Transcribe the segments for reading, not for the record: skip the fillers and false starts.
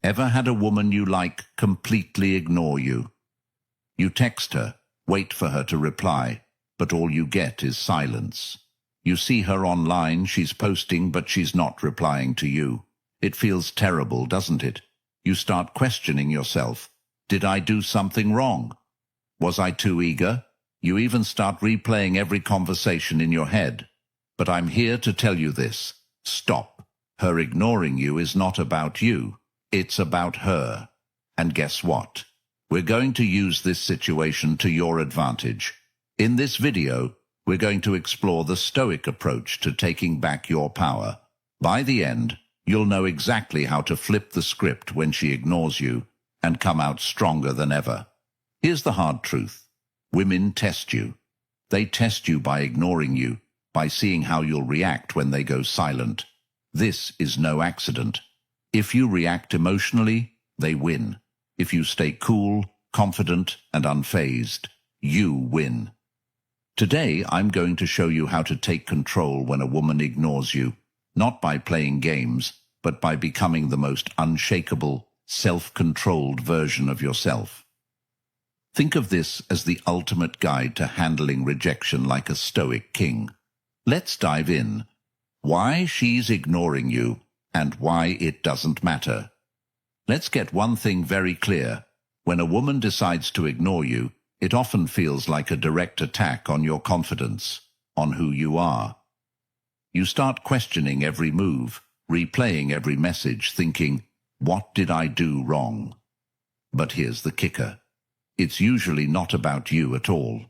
Ever had a woman you like completely ignore you? You text her, wait for her to reply, but all you get is silence. You see her online, she's posting, but she's not replying to you. It feels terrible, doesn't it? You start questioning yourself. Did I do something wrong? Was I too eager? You even start replaying every conversation in your head. But I'm here to tell you this. Stop. Her ignoring you is not about you. It's about her. And guess what? We're going to use this situation to your advantage. In this video, we're going to explore the Stoic approach to taking back your power. By the end, you'll know exactly how to flip the script when she ignores you and come out stronger than ever. Here's the hard truth. Women test you. They test you by ignoring you, by seeing how you'll react when they go silent. This is no accident. If you react emotionally, they win. If you stay cool, confident, and unfazed, you win. Today, I'm going to show you how to take control when a woman ignores you, not by playing games, but by becoming the most unshakable, self-controlled version of yourself. Think of this as the ultimate guide to handling rejection like a Stoic king. Let's dive in. Why she's ignoring you and why it doesn't matter. Let's get one thing very clear. When a woman decides to ignore you, it often feels like a direct attack on your confidence, on who you are. You start questioning every move, replaying every message, thinking, what did I do wrong? But here's the kicker. It's usually not about you at all.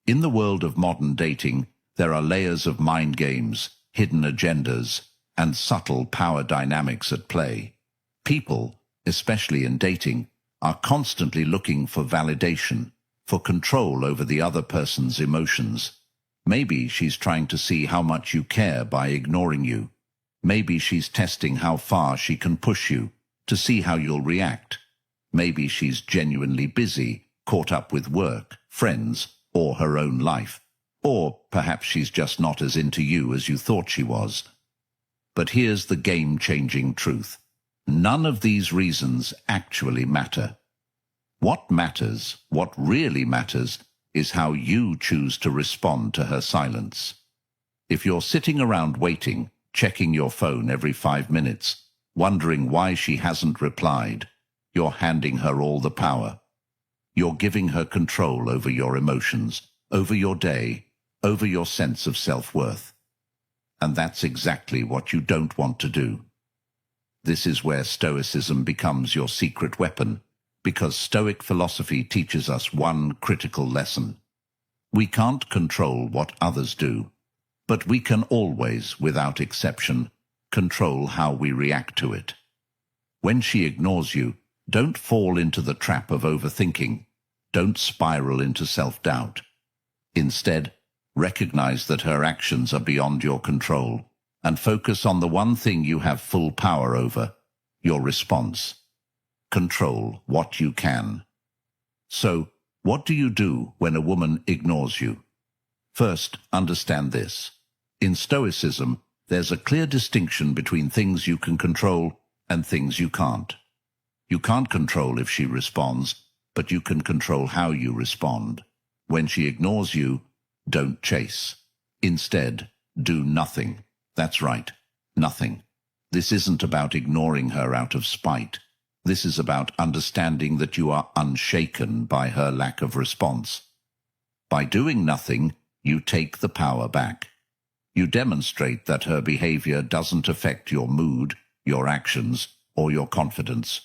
In the world of modern dating, there are layers of mind games, hidden agendas, and subtle power dynamics at play. People, especially in dating, are constantly looking for validation, for control over the other person's emotions. Maybe she's trying to see how much you care by ignoring you. Maybe she's testing how far she can push you, to see how you'll react. Maybe she's genuinely busy, caught up with work, friends, or her own life. Or perhaps she's just not as into you as you thought she was. But here's the game-changing truth. None of these reasons actually matter. What matters, what really matters, is how you choose to respond to her silence. If you're sitting around waiting, checking your phone every 5 minutes, wondering why she hasn't replied, you're handing her all the power. You're giving her control over your emotions, over your day, over your sense of self-worth. And that's exactly what you don't want to do. This is where Stoicism becomes your secret weapon, because Stoic philosophy teaches us one critical lesson. We can't control what others do, but we can always, without exception, control how we react to it. When she ignores you, don't fall into the trap of overthinking. Don't spiral into self-doubt. Instead, recognize that her actions are beyond your control and focus on the one thing you have full power over, your response. Control what you can. So, what do you do when a woman ignores you? First, understand this. In Stoicism, there's a clear distinction between things you can control and things you can't. You can't control if she responds, but you can control how you respond. When she ignores you, don't chase. Instead, do nothing. That's right, nothing. This isn't about ignoring her out of spite. This is about understanding that you are unshaken by her lack of response. By doing nothing, you take the power back. You demonstrate that her behavior doesn't affect your mood, your actions, or your confidence.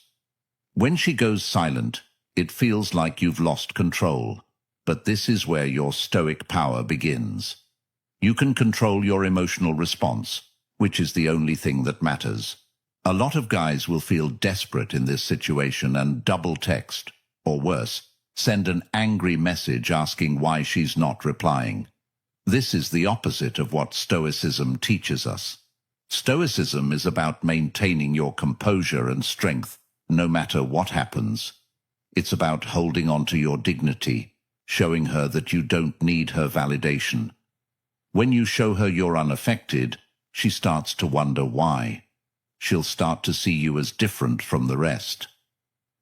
When she goes silent, it feels like you've lost control, but this is where your Stoic power begins. You can control your emotional response, which is the only thing that matters. A lot of guys will feel desperate in this situation and double text, or worse, send an angry message asking why she's not replying. This is the opposite of what Stoicism teaches us. Stoicism is about maintaining your composure and strength, no matter what happens. It's about holding on to your dignity, showing her that you don't need her validation. When you show her you're unaffected, she starts to wonder why. she'll start to see you as different from the rest.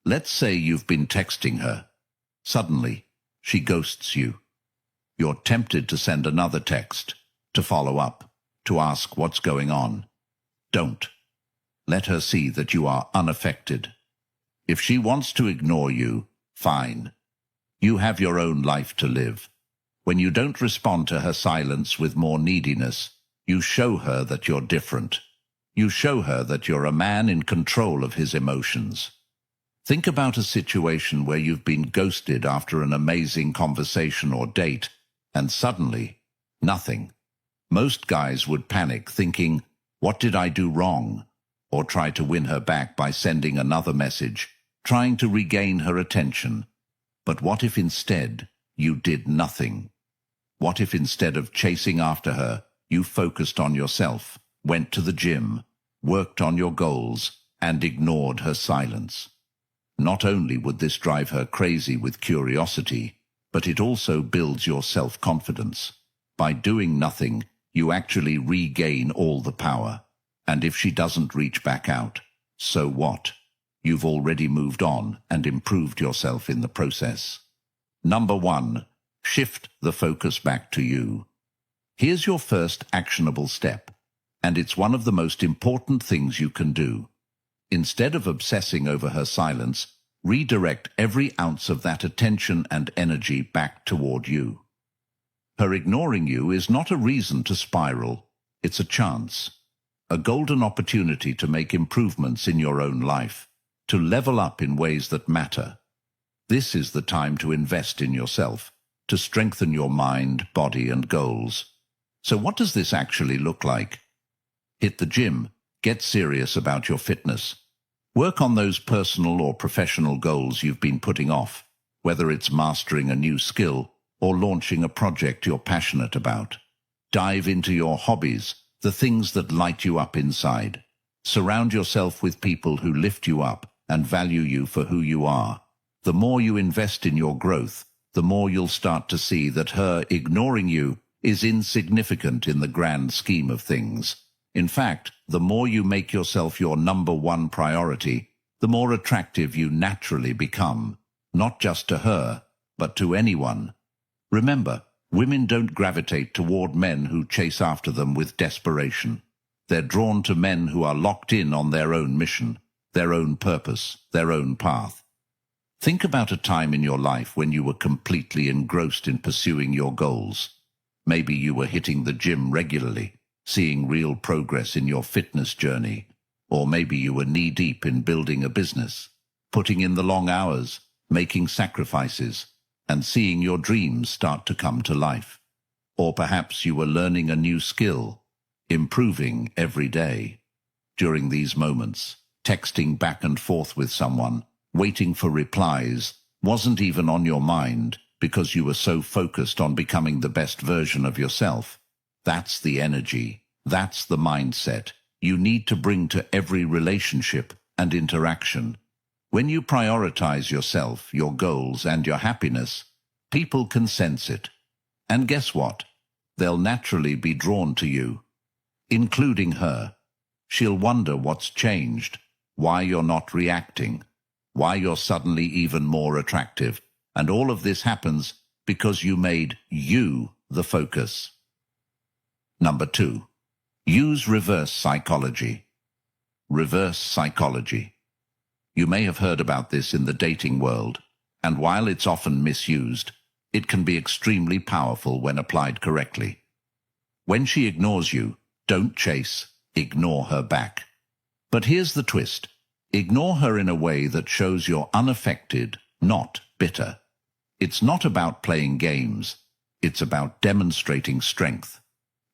Let's say you've been texting her. Suddenly, she ghosts you. You're tempted to send another text, to follow up, to ask what's going on. Don't. Let her see that you are unaffected. If she wants to ignore you, fine. You have your own life to live. When you don't respond to her silence with more neediness, you show her that you're different. You show her that you're a man in control of his emotions. Think about a situation where you've been ghosted after an amazing conversation or date, and suddenly, nothing. Most guys would panic, thinking, "What did I do wrong?" or try to win her back by sending another message, trying to regain her attention. But what if instead you did nothing? What if instead of chasing after her, you focused on yourself, went to the gym, worked on your goals, and ignored her silence? Not only would this drive her crazy with curiosity, but it also builds your self-confidence. By doing nothing, you actually regain all the power. And if she doesn't reach back out, so what? You've already moved on and improved yourself in the process. Number 1, shift the focus back to you. Here's your first actionable step, and it's one of the most important things you can do. Instead of obsessing over her silence, redirect every ounce of that attention and energy back toward you. Her ignoring you is not a reason to spiral, it's a chance. A golden opportunity to make improvements in your own life, to level up in ways that matter. This is the time to invest in yourself, to strengthen your mind, body, and goals. So what does this actually look like? Hit the gym, get serious about your fitness. Work on those personal or professional goals you've been putting off, whether it's mastering a new skill or launching a project you're passionate about. Dive into your hobbies, the things that light you up inside. Surround yourself with people who lift you up and value you for who you are. The more you invest in your growth, the more you'll start to see that her ignoring you is insignificant in the grand scheme of things. In fact, the more you make yourself your number 1 priority, the more attractive you naturally become, not just to her, but to anyone. Remember, women don't gravitate toward men who chase after them with desperation. They're drawn to men who are locked in on their own mission, their own purpose, their own path. Think about a time in your life when you were completely engrossed in pursuing your goals. Maybe you were hitting the gym regularly, seeing real progress in your fitness journey. Or maybe you were knee-deep in building a business, putting in the long hours, making sacrifices, and seeing your dreams start to come to life. Or perhaps you were learning a new skill, improving every day. During these moments, texting back and forth with someone, waiting for replies, wasn't even on your mind because you were so focused on becoming the best version of yourself. That's the energy, that's the mindset you need to bring to every relationship and interaction. When you prioritize yourself, your goals, and your happiness, people can sense it. And guess what? They'll naturally be drawn to you, including her. She'll wonder what's changed, why you're not reacting, why you're suddenly even more attractive. And all of this happens because you made you the focus. Number 2, use reverse psychology. Reverse psychology. You may have heard about this in the dating world, and while it's often misused, it can be extremely powerful when applied correctly. When she ignores you, don't chase, ignore her back. But here's the twist. Ignore her in a way that shows you're unaffected, not bitter. It's not about playing games. It's about demonstrating strength.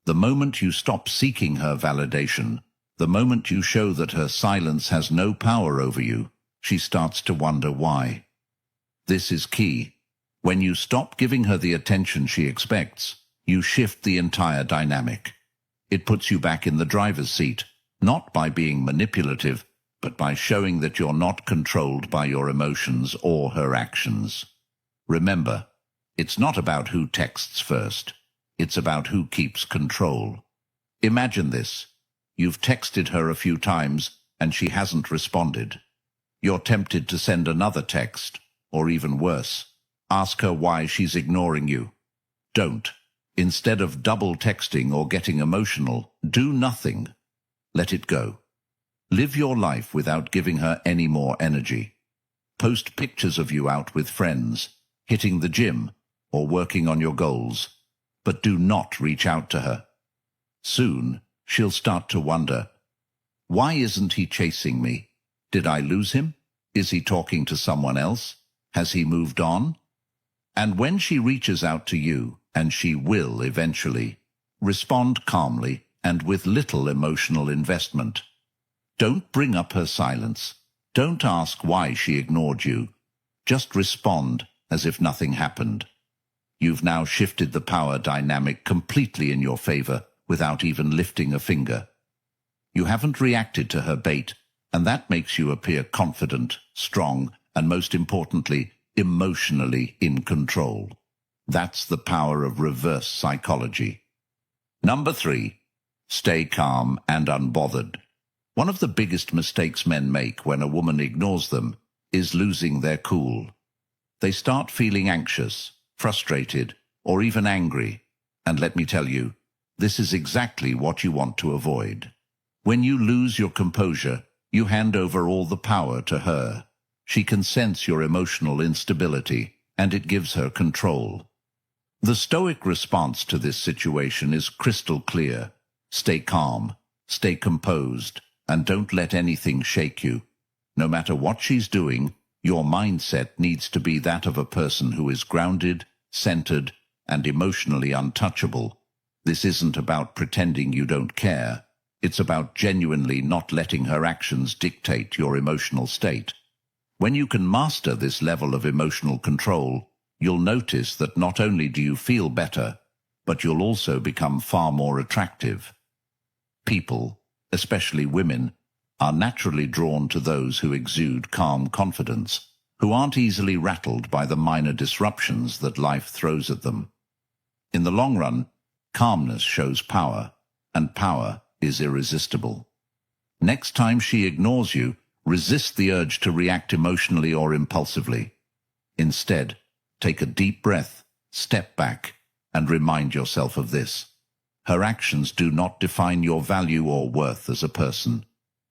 The moment you stop seeking her validation, the moment you show that her silence has no power over you, she starts to wonder why. This is key. When you stop giving her the attention she expects, you shift the entire dynamic. It puts you back in the driver's seat, not by being manipulative, but by showing that you're not controlled by your emotions or her actions. Remember, it's not about who texts first. It's about who keeps control. Imagine this. You've texted her a few times, and she hasn't responded. You're tempted to send another text, or even worse, ask her why she's ignoring you. Don't. Instead of double texting or getting emotional, do nothing. Let it go. Live your life without giving her any more energy. Post pictures of you out with friends, hitting the gym, or working on your goals, but do not reach out to her. Soon, she'll start to wonder, why isn't he chasing me? Did I lose him? Is he talking to someone else? Has he moved on? And when she reaches out to you, and she will eventually, respond calmly and with little emotional investment. Don't bring up her silence. Don't ask why she ignored you. Just respond as if nothing happened. You've now shifted the power dynamic completely in your favor without even lifting a finger. You haven't reacted to her bait, and that makes you appear confident, strong, and most importantly, emotionally in control. That's the power of reverse psychology. Number 3, stay calm and unbothered. One of the biggest mistakes men make when a woman ignores them is losing their cool. They start feeling anxious, frustrated, or even angry. And let me tell you, this is exactly what you want to avoid. When you lose your composure, you hand over all the power to her. She can sense your emotional instability, and it gives her control. The Stoic response to this situation is crystal clear. Stay calm, stay composed, and don't let anything shake you. No matter what she's doing, your mindset needs to be that of a person who is grounded, centered, and emotionally untouchable. This isn't about pretending you don't care. It's about genuinely not letting her actions dictate your emotional state. When you can master this level of emotional control, you'll notice that not only do you feel better, but you'll also become far more attractive. People, especially women, are naturally drawn to those who exude calm confidence, who aren't easily rattled by the minor disruptions that life throws at them. In the long run, calmness shows power, and power is irresistible. Next time she ignores you, resist the urge to react emotionally or impulsively. Instead, take a deep breath, step back, and remind yourself of this. Her actions do not define your value or worth as a person.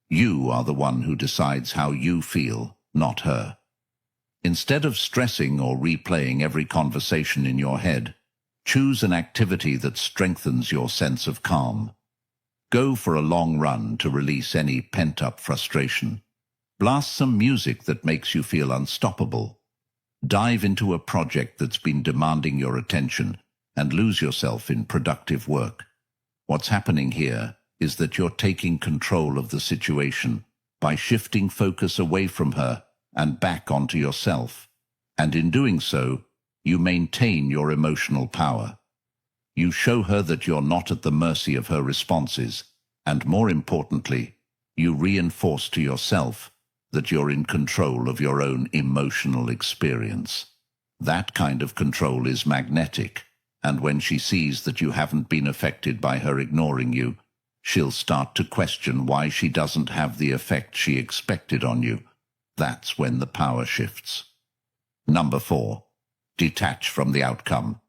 You are the one who decides how you feel, not her. Instead of stressing or replaying every conversation in your head, choose an activity that strengthens your sense of calm. Go for a long run to release any pent-up frustration. Blast some music that makes you feel unstoppable. Dive into a project that's been demanding your attention and lose yourself in productive work. What's happening here is that you're taking control of the situation by shifting focus away from her and back onto yourself. And in doing so, you maintain your emotional power. You show her that you're not at the mercy of her responses, and more importantly, you reinforce to yourself that you're in control of your own emotional experience. That kind of control is magnetic, and when she sees that you haven't been affected by her ignoring you, she'll start to question why she doesn't have the effect she expected on you. That's when the power shifts. Number 4, detach from the outcome.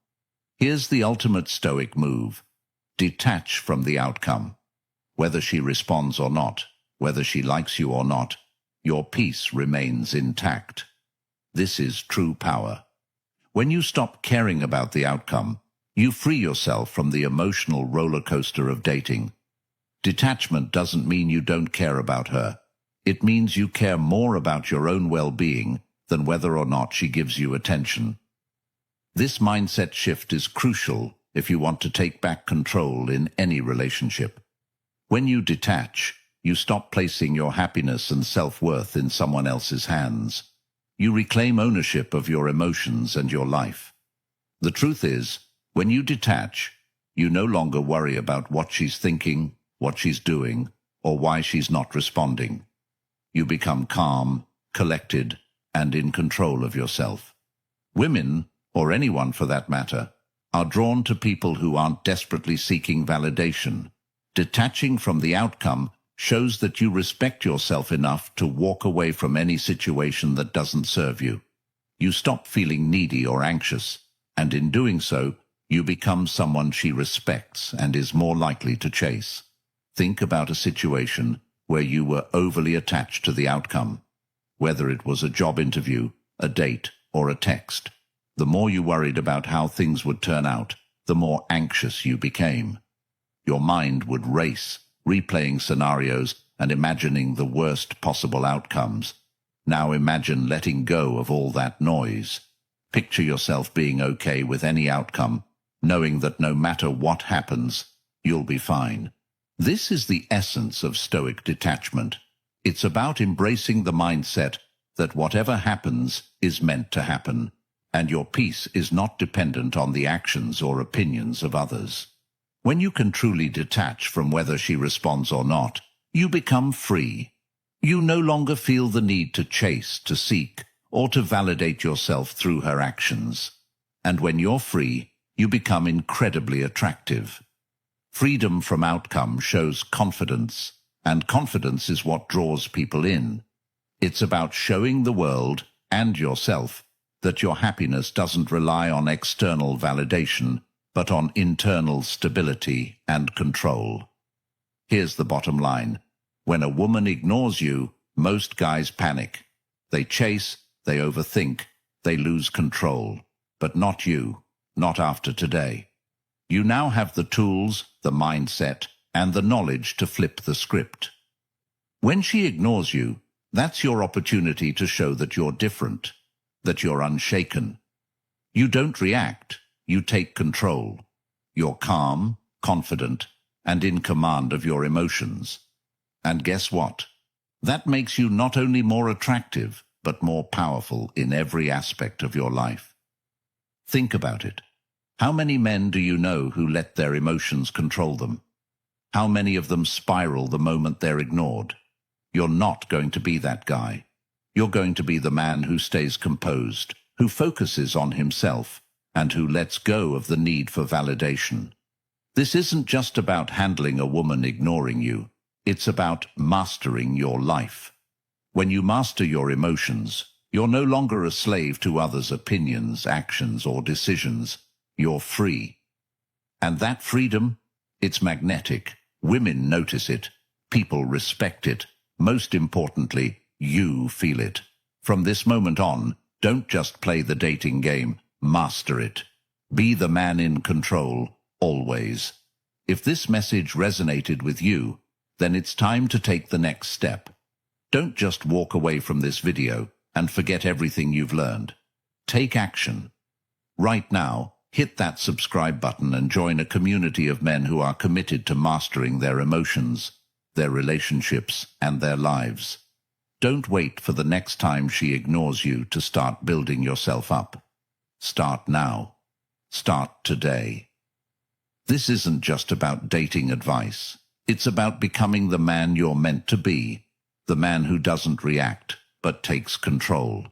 Here's the ultimate Stoic move. Detach from the outcome. Whether she responds or not, whether she likes you or not, your peace remains intact. This is true power. When you stop caring about the outcome, you free yourself from the emotional roller coaster of dating. Detachment doesn't mean you don't care about her. It means you care more about your own well-being than whether or not she gives you attention. This mindset shift is crucial if you want to take back control in any relationship. When you detach, you stop placing your happiness and self-worth in someone else's hands. You reclaim ownership of your emotions and your life. The truth is, when you detach, you no longer worry about what she's thinking, what she's doing, or why she's not responding. You become calm, collected, and in control of yourself. Women, or anyone for that matter, are drawn to people who aren't desperately seeking validation. Detaching from the outcome shows that you respect yourself enough to walk away from any situation that doesn't serve you. You stop feeling needy or anxious, and in doing so, you become someone she respects and is more likely to chase. Think about a situation where you were overly attached to the outcome, whether it was a job interview, a date, or a text. The more you worried about how things would turn out, the more anxious you became. Your mind would race, replaying scenarios and imagining the worst possible outcomes. Now imagine letting go of all that noise. Picture yourself being okay with any outcome, knowing that no matter what happens, you'll be fine. This is the essence of Stoic detachment. It's about embracing the mindset that whatever happens is meant to happen, and your peace is not dependent on the actions or opinions of others. When you can truly detach from whether she responds or not, you become free. You no longer feel the need to chase, to seek, or to validate yourself through her actions. And when you're free, you become incredibly attractive. Freedom from outcome shows confidence, and confidence is what draws people in. It's about showing the world and yourself that your happiness doesn't rely on external validation, but on internal stability and control. Here's the bottom line. When a woman ignores you, most guys panic. They chase, they overthink, they lose control. But not you, not after today. You now have the tools, the mindset, and the knowledge to flip the script. When she ignores you, that's your opportunity to show that you're different, that you're unshaken. You don't react, you take control. You're calm, confident, and in command of your emotions. And guess what? That makes you not only more attractive, but more powerful in every aspect of your life. Think about it. How many men do you know who let their emotions control them? How many of them spiral the moment they're ignored? You're not going to be that guy. You're going to be the man who stays composed, who focuses on himself, and who lets go of the need for validation. This isn't just about handling a woman ignoring you. It's about mastering your life. When you master your emotions, you're no longer a slave to others' opinions, actions, or decisions. You're free. And that freedom, it's magnetic. Women notice it. People respect it. Most importantly, you feel it. From this moment on, don't just play the dating game. Master it. Be the man in control, always. If this message resonated with you, then it's time to take the next step. Don't just walk away from this video and forget everything you've learned. Take action. Right now, hit that subscribe button and join a community of men who are committed to mastering their emotions, their relationships, and their lives. Don't wait for the next time she ignores you to start building yourself up. Start now. Start today. This isn't just about dating advice. It's about becoming the man you're meant to be, the man who doesn't react, but takes control.